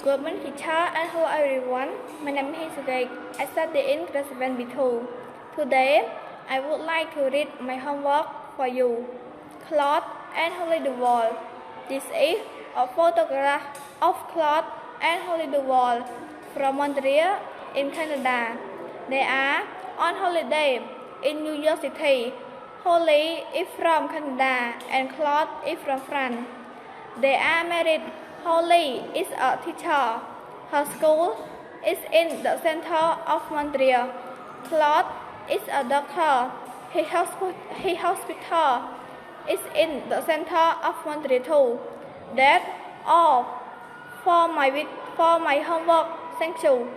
Good morning, teacher, and hello everyone. My name is Sickech. I study in class 7B2. Today, I would like to read my homework for you. Cloth and Holy the Wall. This is a photograph of Cloth and Holy the Wall from Montreal in Canada. They are on holiday in New York City. Holy is from Canada and Cloth is from France. They are married. Holy is a teacher. Her school is in the center of Montreal. Claude is a doctor. His hospital is in the center of Montreal too. That's all for my homework. Thank you.